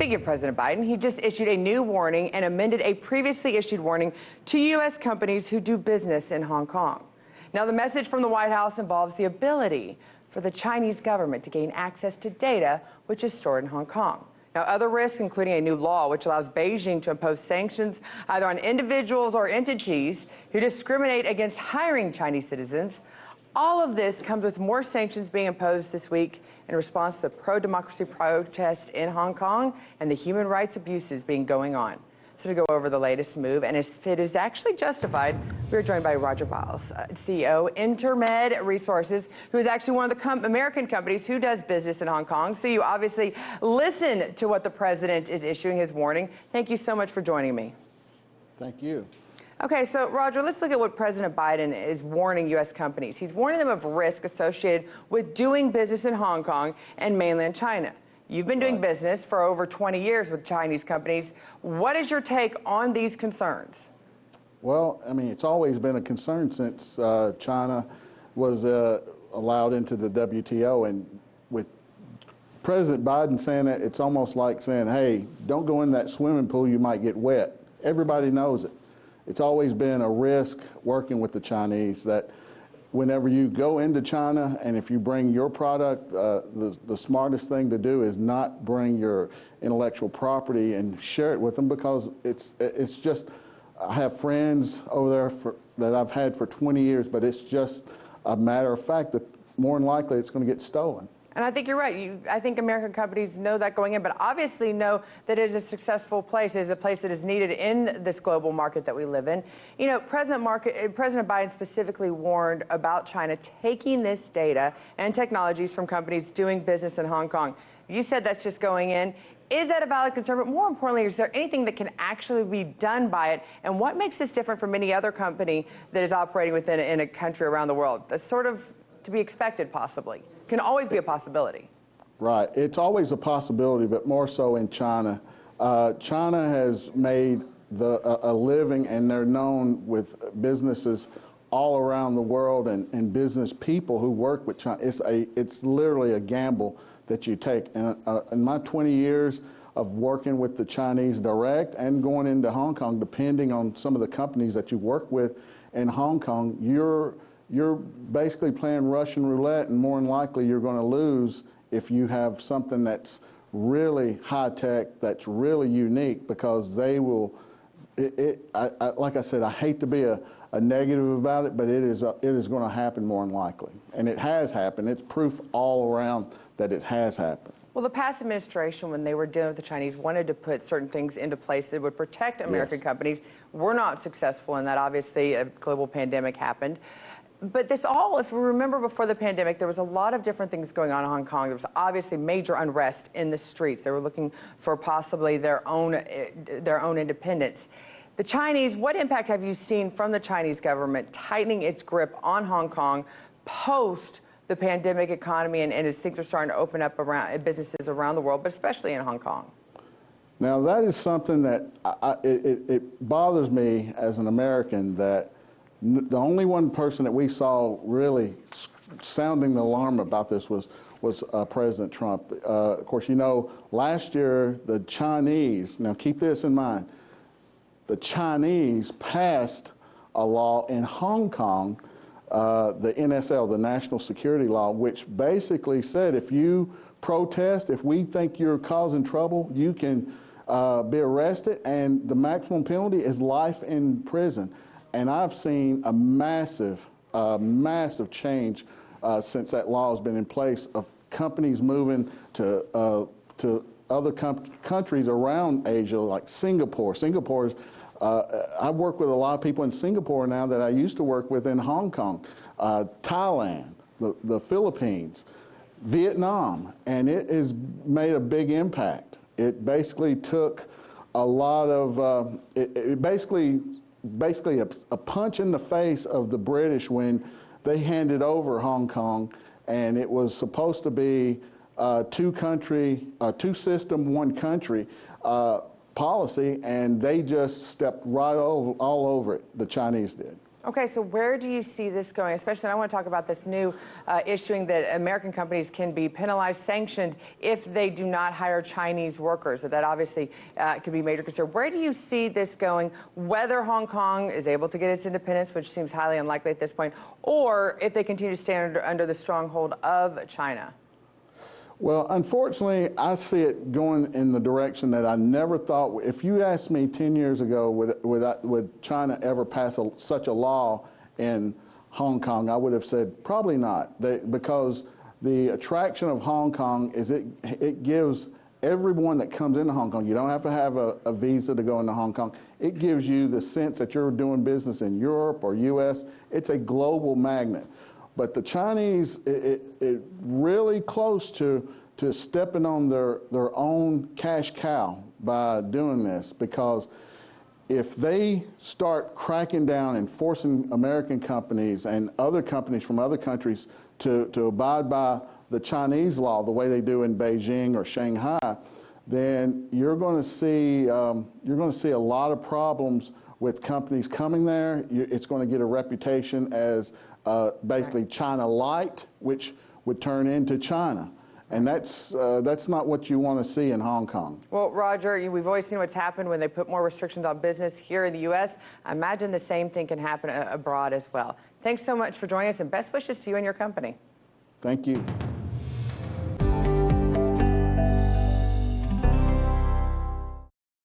Speaking of President Biden, he just issued a new warning and amended a previously issued warning to U.S. companies who do business in Hong Kong. Now, the message from the White House involves the ability for the Chinese government to gain access to data which is stored in Hong Kong. Now, other risks, including a new law which allows Beijing to impose sanctions either on individuals or entities who discriminate against hiring Chinese citizens. All of this comes with more sanctions being imposed this week in response to the pro-democracy protests in Hong Kong and the human rights abuses going on. So to go over the latest move, and if it is actually justified, we're joined by Roger Biles, CEO, Intermed Resources, who is actually one of the American companies who does business in Hong Kong. So you obviously listen to what the president is issuing his warning. Thank you so much for joining me. Thank you. Okay, so Roger, let's look at what President Biden is warning U.S. companies. He's warning them of risk associated with doing business in Hong Kong and mainland China. You've been doing business for over 20 years with Chinese companies. What is your take on these concerns? Well, I mean, it's always been a concern since China was allowed into the WTO. And with President Biden saying that, it's almost like saying, hey, don't go in that swimming pool, you might get wet. Everybody knows it. It's always been a risk working with the Chinese that whenever you go into China and if you bring your product, the smartest thing to do is not bring your intellectual property and share it with them, because it's just, I have friends over there that I've had for 20 years, but it's just a matter of fact that more than likely it's going to get stolen. And I think you're right. I think American companies know that going in, but obviously know that it is a successful place. It is a place that is needed in this global market that we live in. You know, President Biden specifically warned about China taking this data and technologies from companies doing business in Hong Kong. You said that's just going in. Is that a valid concern? But more importantly, is there anything that can actually be done by it? And what makes this different from any other company that is operating within a country around the world? That's sort of to be expected, possibly. Can always be a possibility. Right. It's always a possibility, but more so in China. China has made a living, and they're known with businesses all around the world and business people who work with China. It's literally a gamble that you take. And in my 20 years of working with the Chinese direct and going into Hong Kong, depending on some of the companies that you work with in Hong Kong, you're basically playing Russian roulette, and more than likely you're going to lose if you have something that's really high tech, that's really unique, because they will. Like I said, I hate to be a negative about it, but it is going to happen more than likely, and it has happened. It's proof all around that it has happened. Well, the past administration, when they were dealing with the Chinese, wanted to put certain things into place that would protect American companies. We're not successful in that. Obviously, a global pandemic happened. But this all, if we remember before the pandemic, there was a lot of different things going on in Hong Kong. There was obviously major unrest in the streets. They were looking for possibly their own independence. The Chinese, what impact have you seen from the Chinese government tightening its grip on Hong Kong post the pandemic economy and as things are starting to open up around businesses around the world, but especially in Hong Kong? Now, that is something that it bothers me as an American that the only one person that we saw really sounding the alarm about this was President Trump. Of course, you know, last year the Chinese, now keep this in mind, the Chinese passed a law in Hong Kong, the NSL, the National Security Law, which basically said if you protest, if we think you're causing trouble, you can be arrested, and the maximum penalty is life in prison. And I've seen a massive change since that law has been in place, of companies moving to other countries around Asia, like Singapore. Singapore's, I work with a lot of people in Singapore now that I used to work with in Hong Kong, Thailand, the Philippines, Vietnam, and it has made a big impact. It basically took a lot of, basically a punch in the face of the British when they handed over Hong Kong, and it was supposed to be two system, one country policy, and they just stepped right all over it. The Chinese did. Okay, so where do you see this going? Especially, I want to talk about this new issuing that American companies can be penalized, sanctioned if they do not hire Chinese workers. So that obviously could be a major concern. Where do you see this going? Whether Hong Kong is able to get its independence, which seems highly unlikely at this point, or if they continue to stand under the stronghold of China? Well, unfortunately, I see it going in the direction that I never thought. If you asked me 10 years ago, would China ever pass such a law in Hong Kong, I would have said probably not. Because the attraction of Hong Kong is it gives everyone that comes into Hong Kong, you don't have to have a visa to go into Hong Kong. It gives you the sense that you're doing business in Europe or U.S. It's a global magnet. But the Chinese, it really close to stepping on their own cash cow by doing this, because if they start cracking down and forcing American companies and other companies from other countries to abide by the Chinese law the way they do in Beijing or Shanghai, then you're going to see a lot of problems with companies coming there. It's going to get a reputation as basically China light, which would turn into China. And that's not what you want to see in Hong Kong. Well, Roger, we've always seen what's happened when they put more restrictions on business here in the U.S. I imagine the same thing can happen abroad as well. Thanks so much for joining us, and best wishes to you and your company. Thank you.